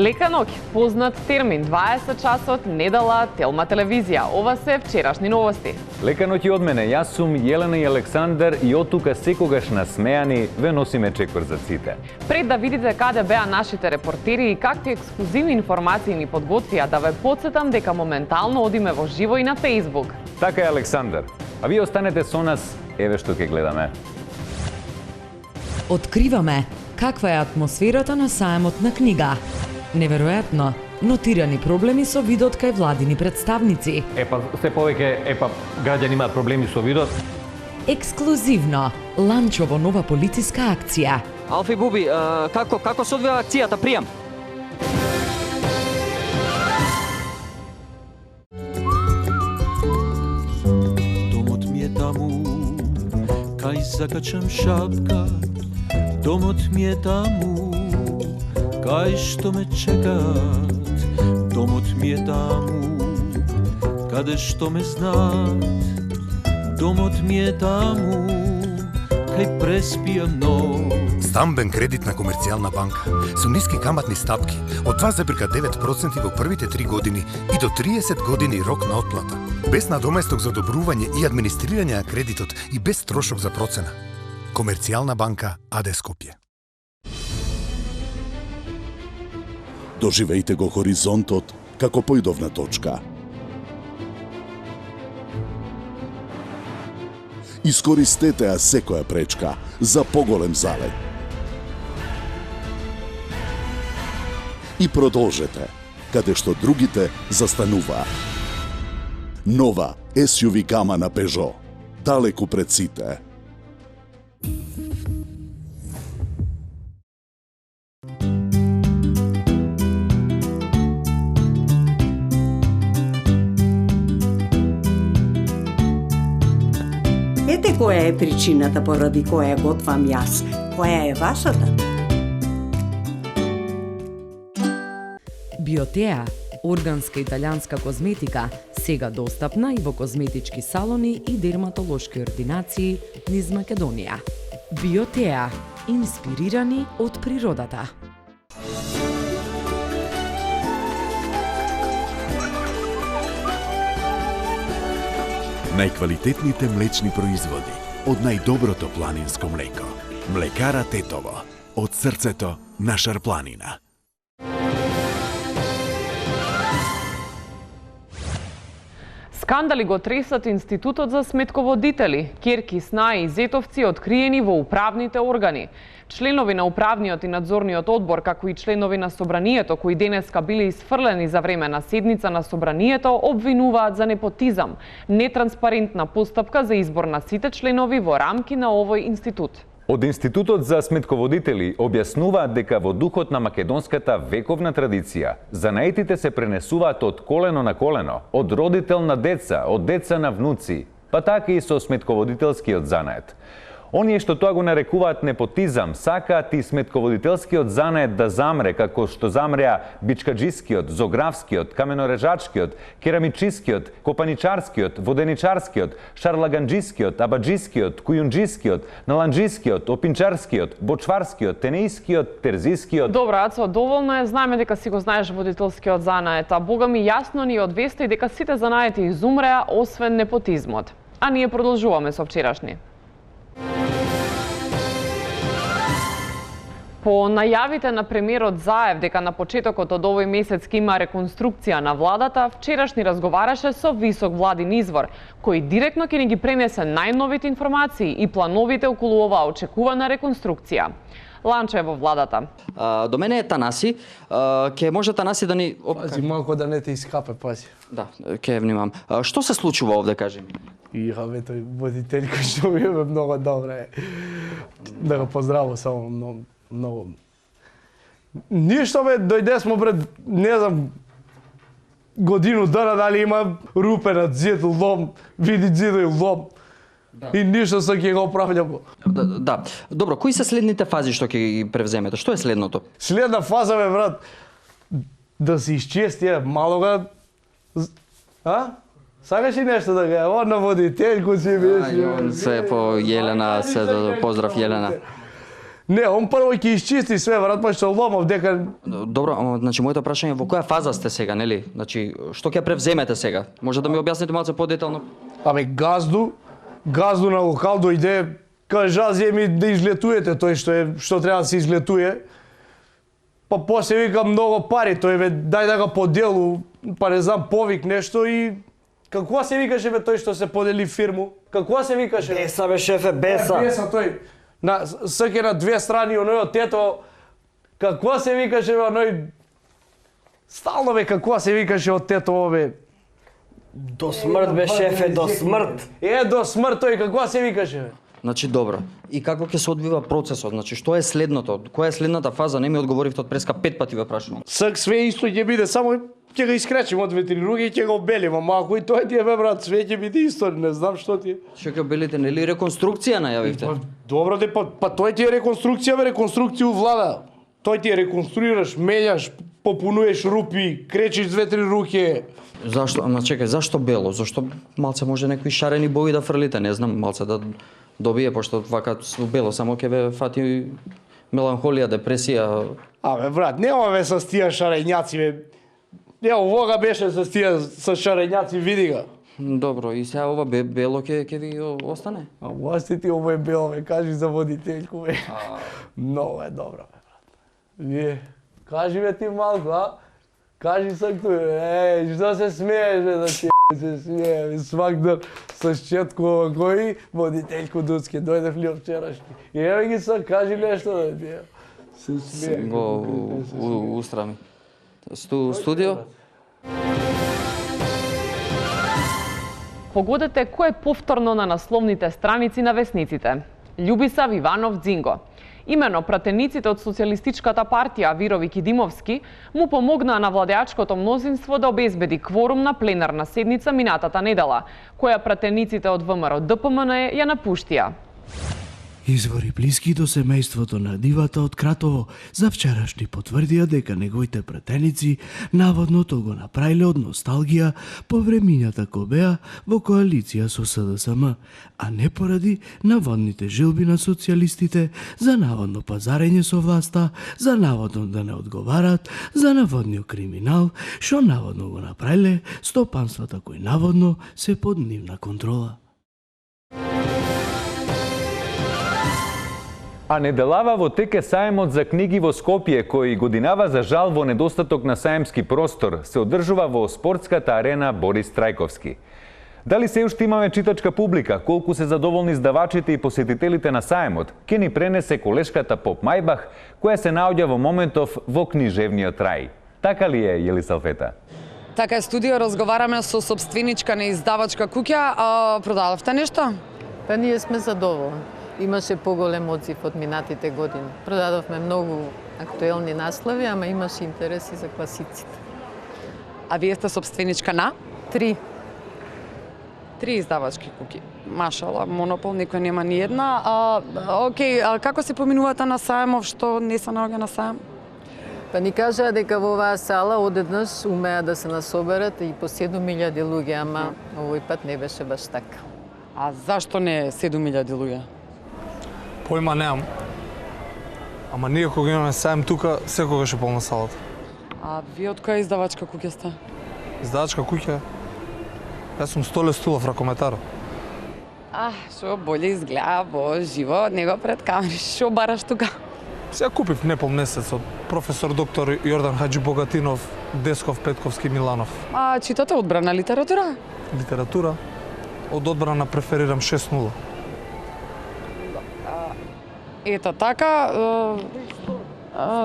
Лека ноќ, познат термин, 20 часот, недела, Телма телевизија. Ова се вчерашни новости. Лека ноќ и од мене, јас сум Јелена и Александар и од тука секогаш насмеани ве носиме чекор за ците. Пред да видите каде беа нашите репортери и какви ексклузивни информации ни подготвија, да ве потсетам дека моментално одиме во живо и на Facebook. Така е, Александар. А вие останете со нас, еве што ќе гледаме. Откриваме каква е атмосферата на саемот на книга. Неверојатно, нотирани проблеми со видот кај владини представници. Се повеќе граѓани имаат проблеми со видот. Ексклузивно, ланчово нова полициска акција. Алфи Буби, како се одвива акцијата, пријам? Домот ми е таму, кај закачам шапка. Домот ми е таму, кај што ме чекат. Домот ми е таму, каде што ме знаат. Домот ми е таму, кај преспијам ног. Стамбен кредит на Комерцијална банка со ниски каматни стапки од 2,9% во првите 3 години и до 30 години рок на отплата. Без надоместок за одобрување и администрирање на кредитот и без трошок за процена. Комерцијална банка АД Скопје. Доживејте го хоризонтот како појдовна точка. Искористете ја секоја пречка за поголем залет. И продолжете каде што другите застануваа. Нова SUV гама на Peugeot, далеку пред сите. Ете која е причината поради која готвам јас. Која е вашата? Биотеа, органска италијанска козметика, сега достапна и во козметички салони и дерматолошки ординации низ Македонија. Биотеа, инспирирани од природата. Најквалитетните млечни производи од најдоброто планинско млеко. Млекара Тетово, од срцето на Шарпланина. Скандали го тресат Институтот за сметководители. Керки, снаи и зетовци откриени во управните органи. Членови на управниот и надзорниот одбор, како и членови на собранието, кои денеска биле изфрлени за време на седница на собранието, обвинуваат за непотизам, нетранспарентна постапка за избор на сите членови во рамки на овој институт. Од Институтот за сметководители објаснуваат дека во духот на македонската вековна традиција, занаетите се пренесуваат од колено на колено, од родител на деца, од деца на внуци, па така и со сметководителскиот занает. Оние што тоа го нарекуваат непотизам, сакаат и сметководителскиот занает да замре, како што замреа бичкаджискиот, зографскиот, каменорежачкиот, керамичискиот, копаничарскиот, воденичарскиот, шарлаганджискиот, абаджискиот, кујунджискиот, наланджискиот, опинчарскиот, бочварскиот, тенеискиот, терзискиот. Добра, Ацо, доволно е, знаеме дека си го знаеш водителскиот занает, а бога ми јасно ни одвесте и дека сите занаети изумреа, освен непотизмот. А ние продолжуваме со вчерашни. По најавите на премиерот Заев дека на почетокот од овој месец ќе има реконструкција на владата, вчерашни разговараше со висок владин извор, кој директно ќе ни ги пренесе најновите информации и плановите околу оваа очекувана реконструкција. Ланчо е во владата. До мене е Танаси. Ке може Танаси да ни... Пази, малко да не те искапе, пази. Да, ке внимам. Што се случува овде, кажи ми? Бе, тој водител кој што ми е многу добре. Да го поздраво само многу. Ништо бе, дојде смо пред, не знам, годину дана, дали има рупе на зид, лом, види зидо и лом. Да. И ништо се ќе го оправљам. Да. Добро, кои се следните фази што ќе ги превземете? Што е следното? Следна фаза, бе, брат, да се исчисти малога... А? Сакаш ли нешто да га? О, на водителку си беше. Се по Јелена, се поздрав Јелена. Не, он прво ќе исчисти све, брат, па што ломов дека Добро, ама, значи моето прашање е во која фаза сте сега, нели? Значи што ќе превземете сега? Може да ми објасните малку подетално? Абе, газду на локал дојде, каже, азе ми да излетуете тој што треба да се излетуе. Па после вика многу пари, тој ве дај да го поделу, па не знам, повик нешто и какво се викаше бе тој што се подели фирму? Какво се викаше? Беса бе шефе, беса. Беса тој. На саке на две страни оној од тето. Какво се викаше бе оној? Стално бе какво се викаше од тето бе? До смрт бе шефе, до смрт. До смрт тој, какво се викаше бе? Значи добро. И како ќе се одвива процесот? Значи што е следното? Која е следната фаза? Не ми одговоривте од преска 5 пати ве прашувам. Све исто ќе биде, само ќе го искречим од две-три руки и ќе го обелим, ама ако и тој ти е бе брат, све ќе биде исто, не знам што ти е. Што ќе обелите, нели реконструкција најавивте? Добро де, па тој ти е реконструкција, бе, реконструкција влада. Тој ти е реконструираш, менјаш, попунуеш рупи, кречиш две-три руки. Зашто? Ама чекај, зашто бело? Зашто малце може некои шарени бои да фрлите, не знам, малце да добие, пошто вака со бело само ќе ве фати меланхолија, депресија. Абе брат, нема ве со тие шарењаци бе. Ево, овога беше со тие со шарењаци, види го. Добро, и сега ова бело ќе ви остане? А власти ти ово е бело, бе, кажи за водителјку, бе. Много е добро, бе, брат. Вие, кажи бе ти малку, а? Кажи сак тој, што се смееш, бе, да ти се смее, бе, свак ден со Четко кој водителјку Дуцки, дојдев ли вчерашни. И еве ги сак, кажи нешто да ти се смее. Го устрами. Студио? Погодете кој е повторно на насловните страници на весниците. Љубисав Иванов Дзинго. Имено пратениците од Социјалистичката партија Вировик и Димовски му помогнаа на владеачкото мнозинство да обезбеди кворум на пленарна седница минатата недела, која пратениците од ВМРО ДПМН ја напуштија. Извори блиски до семејството на дивата од Кратово за вчерашни потврдија дека неговите пратеници наводно то го направиле од носталгија по времињата кога беа во коалиција со СДСМ, а не поради наводните жилби на социјалистите за наводно пазарење со власта, за наводно да не одговарат, за наводниот криминал, што наводно го направиле стопанствата кои наводно се под нивна контрола. А неделава во тек е саемот за книги во Скопје, кој годинава за жал во недостаток на саемски простор, се одржува во спортската арена Борис Трајковски. Дали се уште имаме читачка публика, колку се задоволни издавачите и посетителите на саемот, ке ни пренесе колешката Поп Мајбах, која се наоѓа во моментов во книжевниот рај. Така ли е, Јелисалфета? Така е, студио, разговараме со собственичка на издавачка куќа. Продадовте нешто? Па ние сме задоволни. Имаше поголем одзив од минатите години. Продадовме многу актуелни наслови, ама имаше интереси за класиците. А вие сте собственичка на? 3 издавачки куќи. Машала, монопол, никој нема ни една. Океј, како се поминувате на саемов, што не се наоѓа на саем? Па ни кажаа дека во оваа сала одеднаш умеа да се насоберат и по 7000 луѓе, ама овој пат не беше баш така. А зашто не 7000 луѓе? Појма немам. Ама ние кога имаме саем тука, секогаш е полна салата. А вие од која издавачка куќа сте? Издавачка куќа? Јас сум Столе Стулов, ракометар. Шо боле изгледа во живо, него пред камери. Шо бараш тука? Сега купив непол месец од професор доктор Јордан Хаджи Богатинов, Десков, Петковски, Миланов. Читате одбрана литература? Литература? Од одбрана преферирам 6:0. Ето така,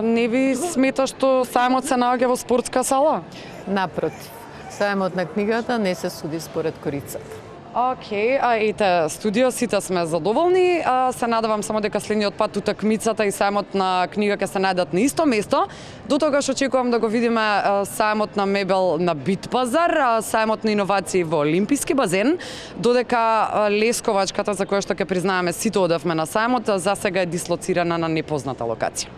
не ви смета што саемот се наоѓа во спортска сала? Напротив, саемот на книгата не се суди според корицата. Океј, ете, студио, сите сме задоволни. Се надевам само дека следниот пат утакмицата и саемот на книга ќе се најдат на исто место. До тогаш очекувам да го видиме саемот на мебел на Бит пазар, саемот на иновации во Олимписки базен, додека Лесковачката, за која што ќе признаеме сите одевме на саемот, засега е дислоцирана на непозната локација.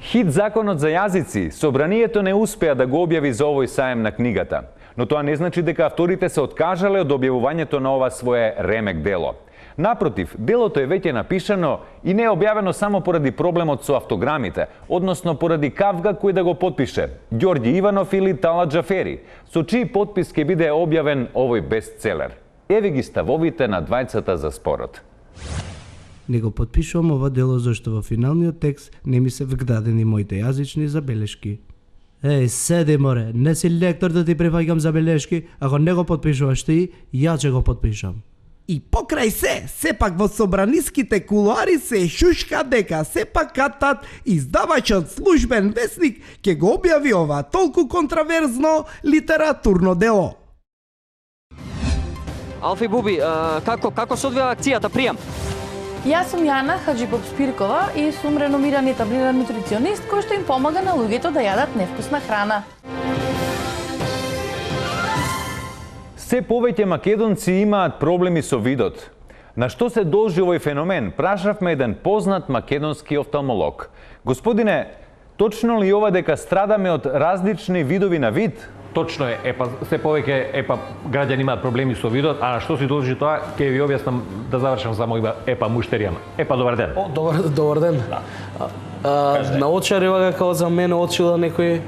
Хит законот за јазици, собранието не успеа да го објави за овој саем на книгата. Но тоа не значи дека авторите се откажале од објавувањето на ова свое ремек дело. Напротив, делото е веќе напишано и не е објавено само поради проблемот со автограмите, односно поради кавга кој да го потпише, Ѓорѓи Иванов или Тала Џафери, со чиј потпис ќе биде објавен овој бестселер. Еве ги ставовите на двајцата за спорот. Не го потпишувам ова дело зашто во финалниот текст не ми се вградени моите јазични забелешки. Еј, седи море, не си лектор да ти префаќам забелешки, ако не го потпишуваш ти, ја ќе го потпишам. И покрај се, сепак во собраниските кулуари се шушка дека сепак катат издавачот Службен весник ќе го објави ова толку контраверзно литературно дело. Алфи Буби, како се одвива акцијата, пријам? Јас сум Јана Хаџибоб-Спиркова и сум реномиран и таблиран нутриционист кој што им помага на луѓето да јадат невкусна храна. Се повеќе македонци имаат проблеми со видот. На што се должи овој феномен? Прашавме еден познат македонски офталмолог. Господине, точно ли ова дека страдаме од различни видови на вид? Точно е, се повеќе граѓани имаат проблеми со видот, а на што се должи тоа, ќе ви објаснам да завршам само муштеријама. Добар ден. Добар ден. На очари како за мене очила некој?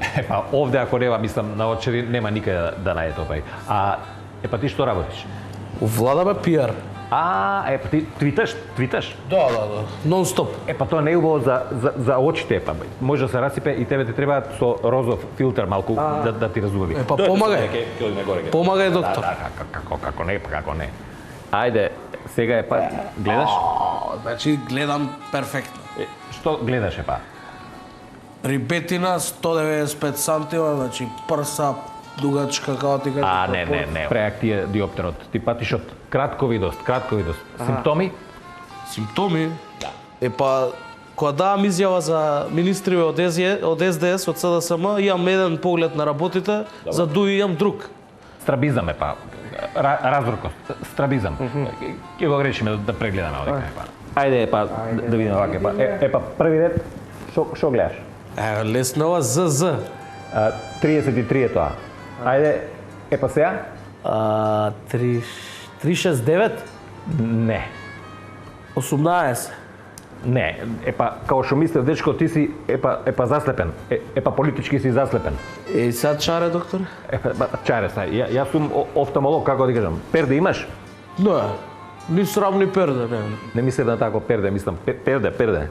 Овде ако нема, мислам, на очари нема никаде да најде тој. Ти што работиш? Владаме пиар. Ти твиташ? Да. Нон-стоп. Тоа не е убаво за очите, може да се расипе и тебе ти треба со розов филтер малку да ти разубави. Помагај. Помагај, доктор. Како не. Ајде, сега гледаш? Значи гледам перфектно. Што гледаш Рибетина 195 сантима, значи прса дугачка како ти кажа. Не. Преак ти е диоптерот. Ти патиш од кратковидост. Симптоми? Симптоми? Кога давам изјава за министри од СДС, од СДСМ, имам еден поглед на работите, за дуи имам друг. Страбизам разрукост. Страбизам. Ќе го грешиме да прегледаме овде. Ајде, да видиме вака. Први ред, шо гледаш? Лесно ова ЗЗ. 33 е тоа. Ајде, сега? 369? Не. 18? Не, како што мислев дечко, ти си заслепен. Политички си заслепен. Сад чаре, доктор? Чаре, јас сум офталмолог, како да кажам. Перде имаш? Не, ни срамни перде, не. Не мислев на тако перде, мислам перде.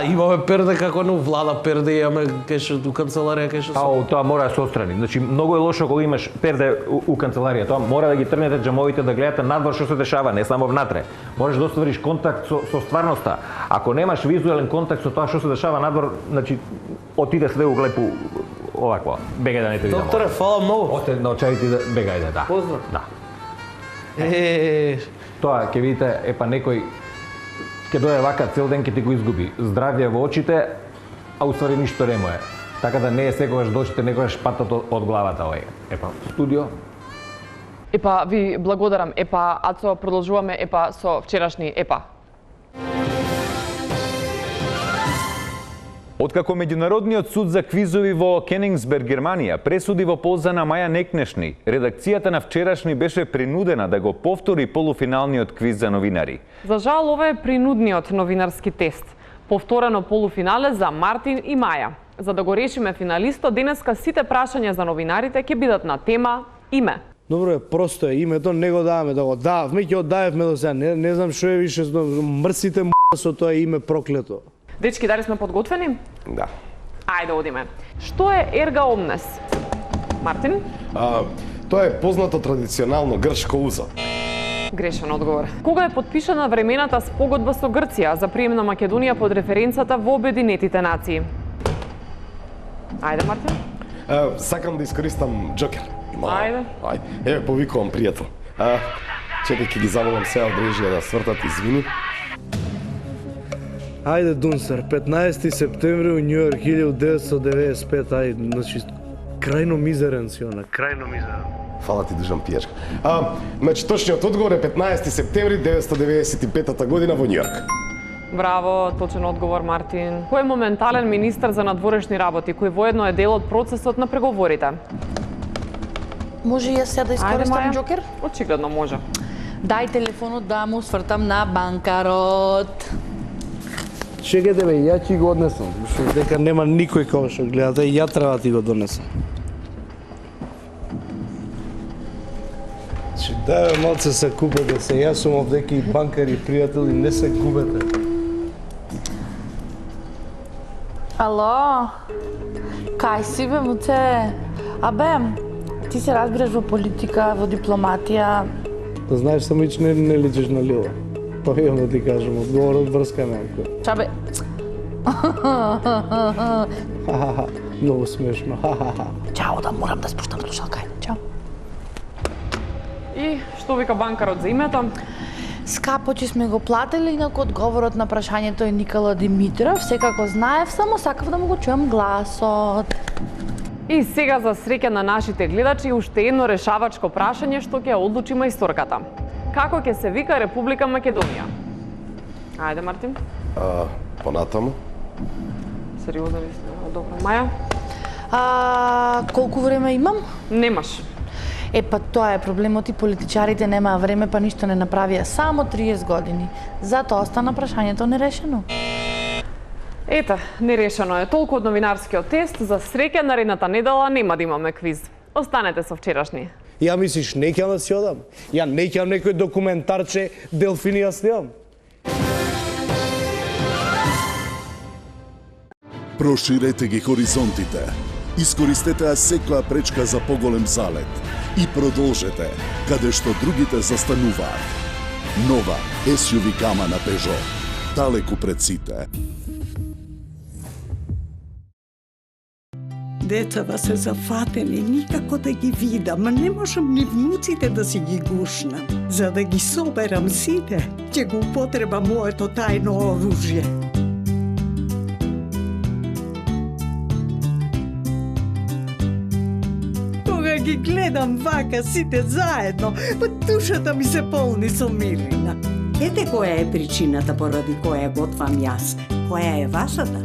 Имаме перде како не влада перде, имаме кеше у канцеларија кеше. Тоа мора да се отстрани. Значи многу е лошо кога имаш перде у канцеларија. Тоа мора да ги тргнете џамовите да гледате надвор што се дешава, не само внатре. Можеш да оствариш контакт со стварноста. Ако немаш визуелен контакт со тоа што се дешава надвор, значи отиде се да го гледа овакво. Бегај да не те видам. Докторе, фала многу. Оте на очарите да бегајте, да. Поздрав. Да. Тоа ќе видите, некој ќе дојде вака цел ден ќе ти го изгуби здравје во очите, а уствари ништо не му е. Така да не е секогаш до очите, некогаш патат од главата овој. Студио. Ви благодарам. Ацо, продолжуваме со вчерашни Откако Меѓународниот суд за квизови во Кенингсберг, Германија, пресуди во полза на Маја Некнешни, редакцијата на вчерашни беше принудена да го повтори полуфиналниот квиз за новинари. За жал, ова е принудниот новинарски тест. Повторено полуфинале за Мартин и Маја. За да го решиме финалистот, денеска сите прашања за новинарите ќе бидат на тема име. Добро е, просто е името, не го даваме, да го дававме, ќе го давевме до сега. Не знам што е више, мрсите со тоа име проклето. Дечки, дали сме подготвени? Да. Ајде, одиме. Што е ерга омнес? Мартин? Тоа е познато традиционално грчко узо. Грешен одговор. Кога е потпишана времената спогодба со Грција за прием на Македонија под референцата во Обединетите нации? Ајде, Мартин. Сакам да искористам Джокер. Ајде. Еве, повикувам пријател. Чекај, ќе ги замолам сега од режија да свртат, извини. Ајде, Дунсер, 15 септември у Њујорк 1995, значи, крајно мизерен си она, крајно мизерен. Фала ти, држам пијачка. Значи, точниот одговор е 15 септември 1995 година во Њујорк. Браво, точен одговор, Мартин. Кој е моментален министар за надворешни работи, кој воедно е дел од процесот на преговорите? Може јас сега да искористам Джокер? Очигледно може. Дај телефонот да му свртам на банкарот. Чекайте бе, ја ќе го однесам, што дека нема никој кога што гледате, ја треба да ти го донесам. Дај бе, малце се купете се, јас сум овдеки и банкари, пријатели, не се губете. Ало, кај си бе, муце? Абе, ти се разбираш во политика, во дипломатија. Да знаеш, само ич не личиш на Лила. Па имам да ти кажем, одговорот врска немко. Чабе. Многу смешно. Чао, да морам да спуштам слушалка. Чао. И што вика банкарот за името? Скапо, че сме го платили, инаку одговорот на прашањето е Никола Димитров. Секако знаев, само сакав да му го чуем гласот. И сега за среќа на нашите гледачи уште едно решавачко прашање што ќе одлучи мајсторката. Како ќе се вика Република Македонија? Ајде, Мартин. Понатаму. Сериозно ли сте? Добро, Маја? Колку време имам? Немаш. Па тоа е проблемот и политичарите немаа време па ништо не направија. Само 30 години. Затоа остана прашањето нерешено. Ете, нерешено е. Толку од новинарскиот тест. За среќа наредната недела нема да имаме квиз. Останете со вчерашни. Ја мислиш, не ќе да си одам? Ја не ќе некој документарче Делфини ја снимам? Проширете ги хоризонтите. Искористете секоја пречка за поголем залет и продолжете каде што другите застануваат. Нова SUV гама на Peugeot. Далеку пред сите. Децата се зафатени, никако да ги видам, не можам ни внуците да си ги гушнам. За да ги соберам сите, ќе го употреба моето тајно оружје. Кога ги гледам вака сите заедно, па душата ми се полни со милина. Ете која е причината поради која готвам јас. Која е вашата?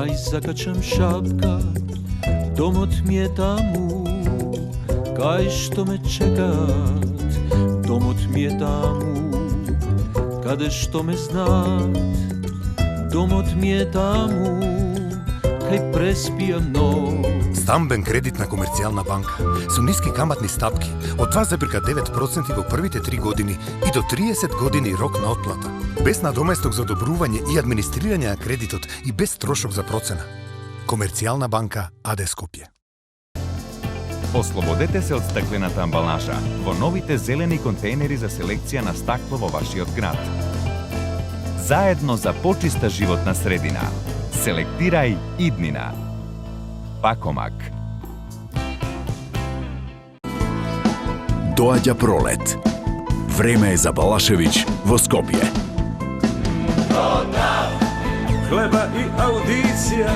Кај закачам шапка, домот ми е таму, кај што ме чекат, домот ми е таму, каде што ме знаат, домот ми е таму, кај преспијам ног. Стамбен кредит на Комерцијална банка со ниски каматни стапки од 2,9% во првите 3 години и до 30 години рок на отплата. Без надоместок за одобрување и администрирање на кредитот и без трошок за процена. Комерцијална банка АД Скопје. Ослободете се од стаклената амбалажа во новите зелени контејнери за селекција на стакло во вашиот град. Заедно за почиста животна средина. Селектирај иднина. Пакомак. Доаѓа пролет. Време е за Балашевиќ во Скопје. Хлеба и аудиција.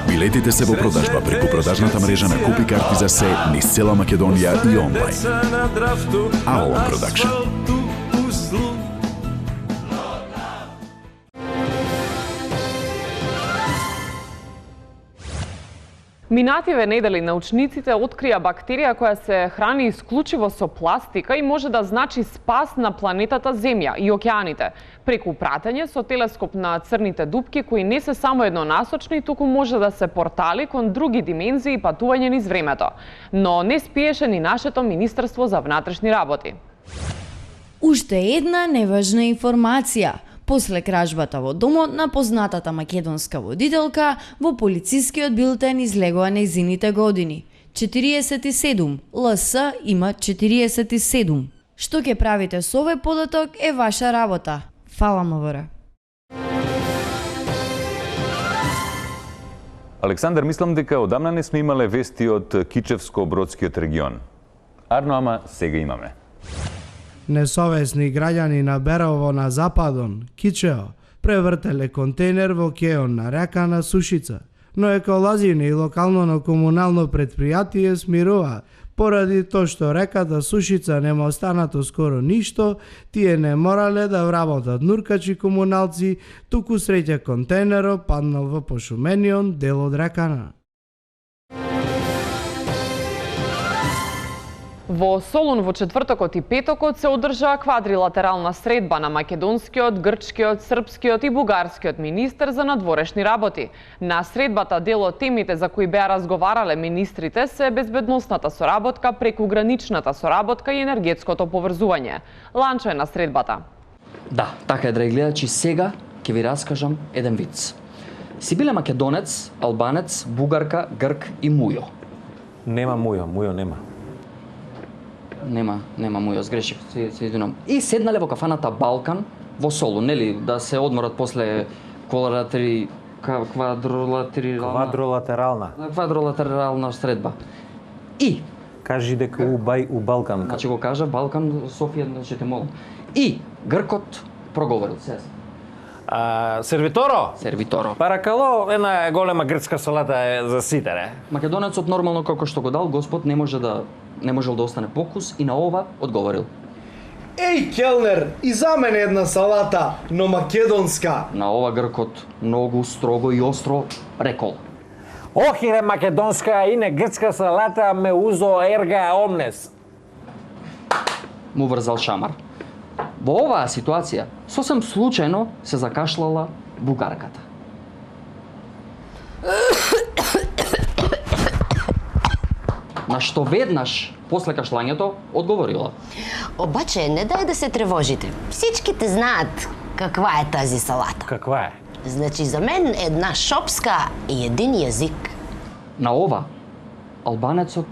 Билетите се во продажба преку продажната мрежа на Купи карти за се низ цела Македонија и онлайн. Аолон Продакшн. Минативе недели научниците открија бактерија која се храни исклучиво со пластика и може да значи спас на планетата Земја и океаните, преку пратење со телескоп на црните дупки кои не се само еднонасочни, туку може да се портали кон други димензии и патување низ времето. Но не спиеше ни нашето Министерство за внатрешни работи. Уште една неважна информација. После кражбата во домот на познатата македонска водителка, во полицискиот билтен излегува нејзините години. 47, ЛС има 47. Што ќе правите со овој податок е ваша работа. Фала МВР. Александар, мислам дека одамна не сме имале вести од Кичевско-Бродскиот регион. Арно, ама сега имаме. Несовесни граѓани на Берово на Западон, Кичео, превртеле контейнер во кеон на река на Сушица, но еколозини и локално комунално предпријатие смирува поради тоа што реката Сушица нема останато скоро ништо, тие не морале да вработат нуркачи комуналци, туку среќа контейнеро паднал во пошуменион дел од рекана. Во Солун во четвртокот и петокот се одржа квадрилатерална средба на македонскиот, грчкиот, српскиот и бугарскиот министер за надворешни работи. На средбата дел од темите за кои беа разговарале министрите се безбедносната соработка, прекуграничната соработка и енергетското поврзување. Ланчо е на средбата. Да, така е, драги гледачи, сега ќе ви раскажам еден виц. Си биле македонец, албанец, бугарка, грк и мујо. Нема мујо нема. Нема мујо, сгрешив, се извинувам. И седнале во кафаната Балкан во Солун, нели, да се одморат после квадролатерална средба. И кажи дека у Балкан. Значи го кажа Балкан, Софија, ќе те молам. И гркот проговорил се. Сервиторо. Паракало, една голема грчка салата е за сите, не? Македонецот нормално како што го дал Господ не можел да остане покус и на ова одговорил. Еј, келнер, и за мене една салата, но македонска. На ова гркот многу строго и остро рекол. Охире македонска и не грчка салата ме узо ерга омнес. Му врзал шамар. Во оваа ситуација, сосем случајно се закашлала бугарката. На што веднаш, после кашлањето, одговорила. Обаче, не дај да се тревожите. Всичките знаат каква е тази салата. Каква е? Значи, за мен една шопска и един јазик. На ова, албанецот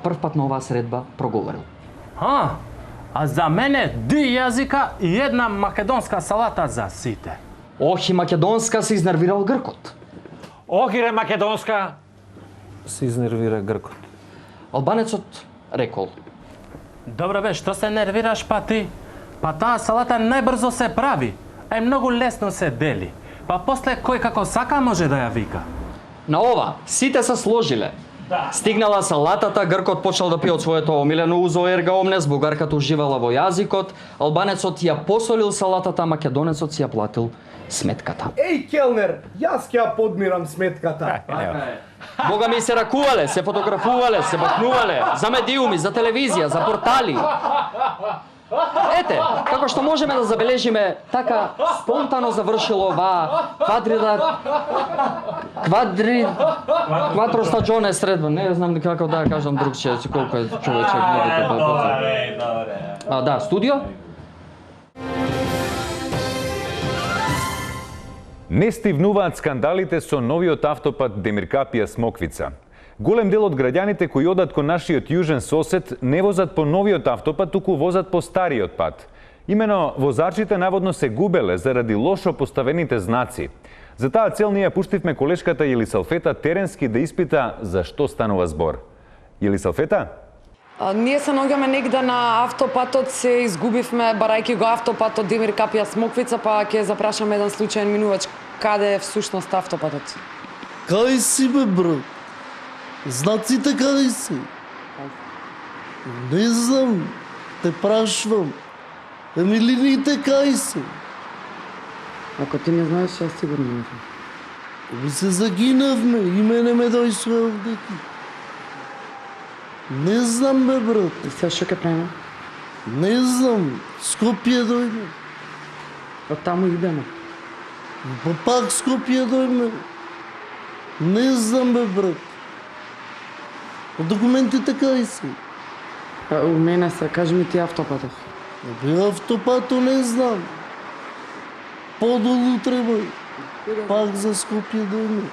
прв пат на оваа средба проговорил. А за мене ди јазика и една македонска салата за сите. Охи македонска се изнервирал гркот. Охире македонска се изнервира гркот. Албанецот рекол. Добро бе, што се нервираш па ти? Па таа салата најбрзо се прави, а многу лесно се дели. Па после кој како сака може да ја вика. На ова, сите се сложиле. Стигнала салатата, гркот почнал да пие од своето омилено узо ерга омнес, бугарката уживала во јазикот, албанецот ја посолил салатата, македонецот си ја платил сметката. Еј, келнер, јас ќе ја подмирам сметката. Бога ми се ракувале, се фотографувале, се бакнувале, за медиуми, за телевизија, за портали. Ете, како што можеме да забележиме, така спонтано завршило оваа квадростаџоне средба. Не знам како да кажам другче, колку е човече. Да, студио? Не стивнуваат скандалите со новиот автопат Демиркапија Смоквица. Голем дел од граѓаните кои одат кон нашиот јужен сосед не возат по новиот автопат, туку возат по стариот пат. Имено возачите наводно се губеле заради лошо поставените знаци. За таа цел ние пуштивме колешката Јелисалфета теренски да испита за што станува збор. Јелисалфета? Ние се наоѓаме негде на автопатот, се изгубивме барајќи го автопатот Демиркапија Смоквица, па ќе запрашаме еден случаен минувач каде е всушност автопатот. Кај си бе, брат? Знаците каде си? Не знам, те прашвам. Еми линиите кај си? Ако ти не знаеш, јас сигурно не знам. Еми се загинавме и мене ме дојшла овдеки. Не знам бе, брат. И сега што ќе правиме? Не знам, Скопје дојде. Од таму идеме. Па пак Скопје дојме. Не знам бе, брат. Документите кај си? У мене се, кажи ми ти автопатов. Бе, автопато не знам. Подолу треба. Пак за Скопје дојме.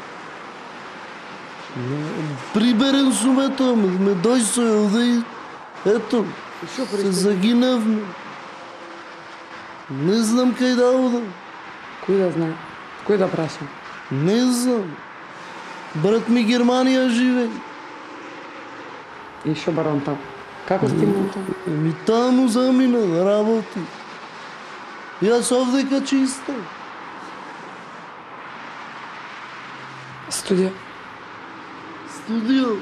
Приберен сум, ето, ме дојсој овде и ето, се загинавме. Не знам кај да одам. Кој да знае? Кој да прашам? Не знам. Брат ми Германија живее. И шо барам таму? Како стигнам таму? Еми таму замина да работи. Јас овдека чистам. Студио? Студио?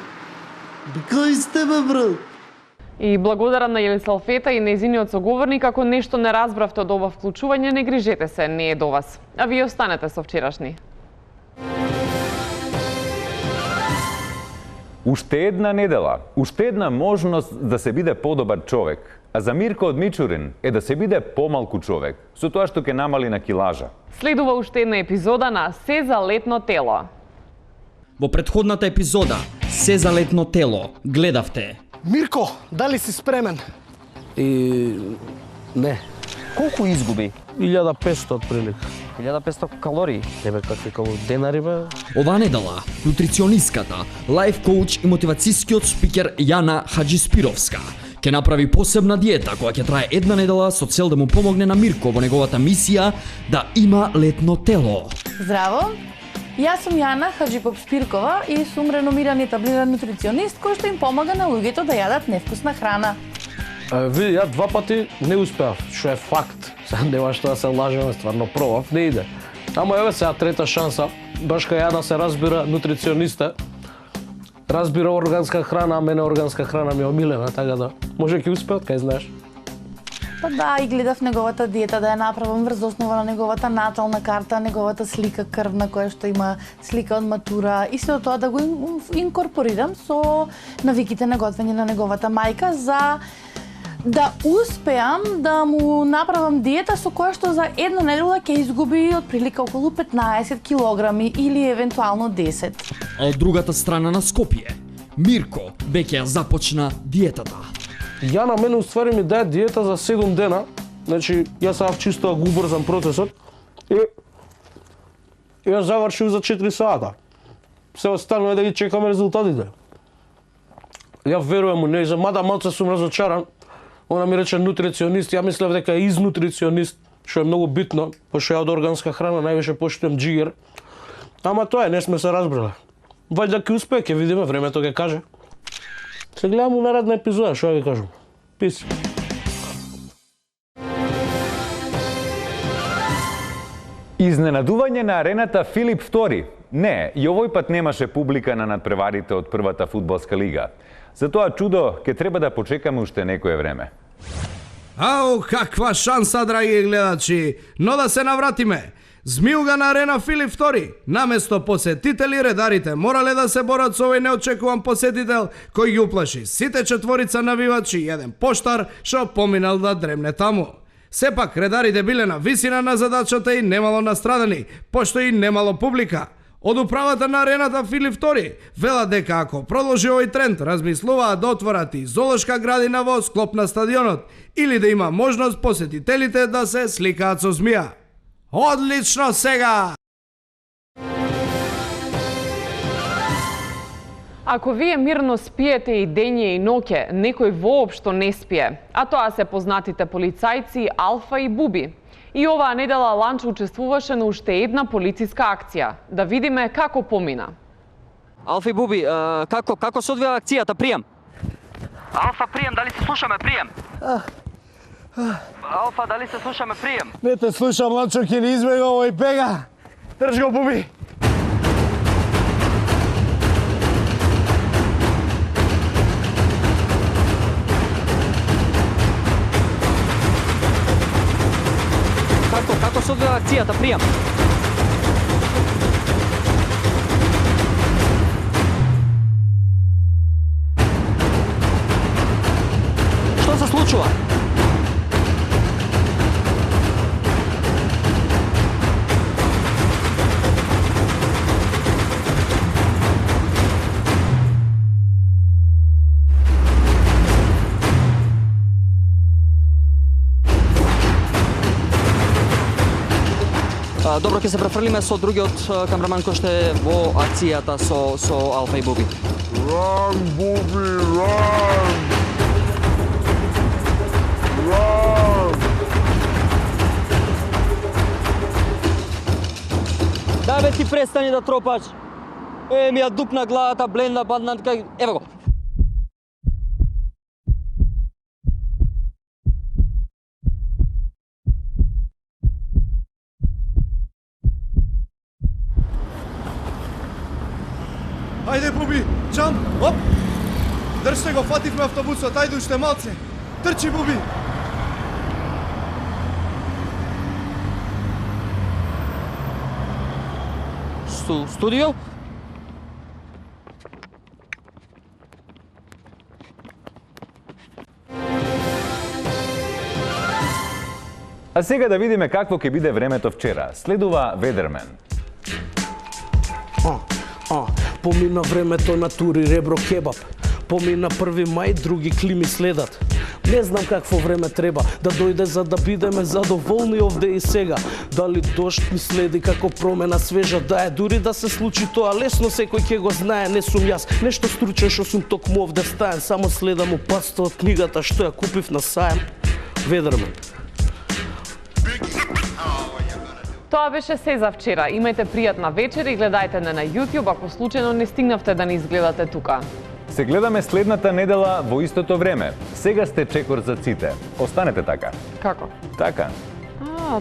Кај сте бе, брат? И благодарам на Јелисалфета и нејзиниот соговорник, ако нешто не разбравте од ова вклучување, не грижете се, не е до вас. А вие останете со вчерашни. Уште една недела, уште една можност да се биде подобар човек. А за Мирко од Мичурин е да се биде помалку човек, со тоа што ќе намали на килажа. Следува уште една епизода на Се за летно тело. Во претходната епизода Се за летно тело гледавте. Мирко, дали си спремен? Не. Колку изгуби? 1500 отприлика. 1500 калории. Не бе, какви денари бе? Оваа недела, нутриционистката, лайф коуч и мотивацијскиот спикер Јана Хаджиспировска ќе направи посебна диета која ќе трае една недела со цел да му помогне на Мирко во неговата мисија да има летно тело. Здраво! Јас сум Јана Хаджиспиркова и сум реномиран и таблиран нутриционист кој што им помага на луѓето да јадат невкусна храна. Види, ја 2 пати не успеав, што е факт. Сега нема што да се лажеме, стварно пробав, не иде. Ама еве сега трета шанса, баш кај ја да се разбира нутрициониста, разбира органска храна, а мене органска храна ми е омилена, така да може ќе успеат, кај знаеш. Па да, и гледав неговата диета да ја направам врз основа на неговата натална карта, неговата слика крвна која што има слика од матура и се тоа да го инкорпорирам со навиките на готвење на неговата мајка за да успеам да му направам диета со која што за една недела ќе изгуби отприлика околу 15 килограми или евентуално 10. А од другата страна на Скопје, Мирко веќе ја започна диетата. Ја на мене уствари ми даде диета за 7 дена, значи јас сам чисто да го убрзам процесот и ја завршив за 4 сата. Се останува е да ги чекаме резултатите. Ја верувам у неја, мада малце сум разочаран. Она ми рече нутриционист, ја мислев дека е изнутриционист, што е многу битно, пошто ја од органска храна највише поштувам джигер. Ама тоа е, не сме се разбрале. Вајде ќе успее, ќе видиме, времето ќе каже. Се гледам у наредна епизода, што ја ви кажам. Пис. Изненадување на арената Филип II. Не, и овој пат немаше публика на надпреварите од првата фудбалска лига. За тоа чудо ќе треба да почекаме уште некое време. Ау, каква шанса, драги гледачи! Но да се навратиме. Змиуга на арена Филип II. Наместо посетители, редарите морале да се борат со овој неочекуван посетител кој ги уплаши сите четворица навивачи и еден поштар што поминал да дремне таму. Сепак, редарите биле на висина на задачата и немало настрадани, пошто и немало публика. Од управата на арената Филип II велат дека ако продолжи овој тренд, размислуваат да отворат и зоолошка градина во склоп на стадионот или да има можност посетителите да се сликаат со змија. Одлично сега! Ако вие мирно спиете и дење и ноќе, некој воопшто не спие, а тоа се познатите полицајци Алфа и Буби. И оваа недела Ланчо учествуваше на уште една полициска акција. Да видиме како помина. Алфа и Буби, како се одвива акцијата? Прием. Алфа, прием, дали се слушаме? Прием. Алфа, дали се слушаме? Прием. Не те слушам, Ланчо, ќе ни избега овој бега. Држ го, Буби. Како се одвива акцијата? Прием. Што се случува? Добро, ќе се префрлиме со другиот камераман кој што е во акцијата со Алфа и Буби. Run, Bubi, run! Run! Да бе, ти престани да тропаш. Ми ја дупна главата, бленда, падна, ево го. Ајде, Буби, джамп, оп! Држте го, фативме автобусот, ајде уште малце. Трчи, Буби. Студио? А сега да видиме какво ќе биде времето вчера. Следува Ведермен. Помина времето на тури ребро кебаб. Помина 1 мај, други клими следат. Не знам какво време треба да дојде за да бидеме задоволни овде и сега. Дали дожд ни следи како промена свежа, да е дури да се случи тоа лесно, секој ќе го знае, не сум јас. Нешто стручен што сум токму овде стаен, само следам опаста од книгата што ја купив на саем. Ведермен. Тоа беше се за вчера. Имајте пријатна вечер и гледајте не на YouTube ако случајно не стигнавте да ни изгледате тука. Се гледаме следната недела во истото време. Сега сте чекор за ците. Останете така. Како? Така.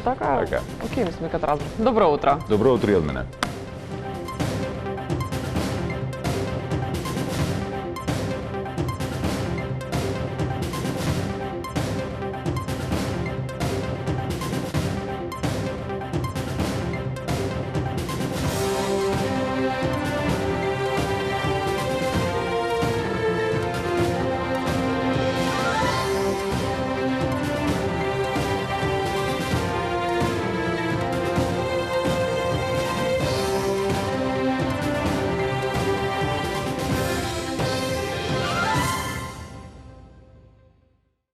Така. Океј, мислам дека разбрав. Добро утро. Добро утро и од мене.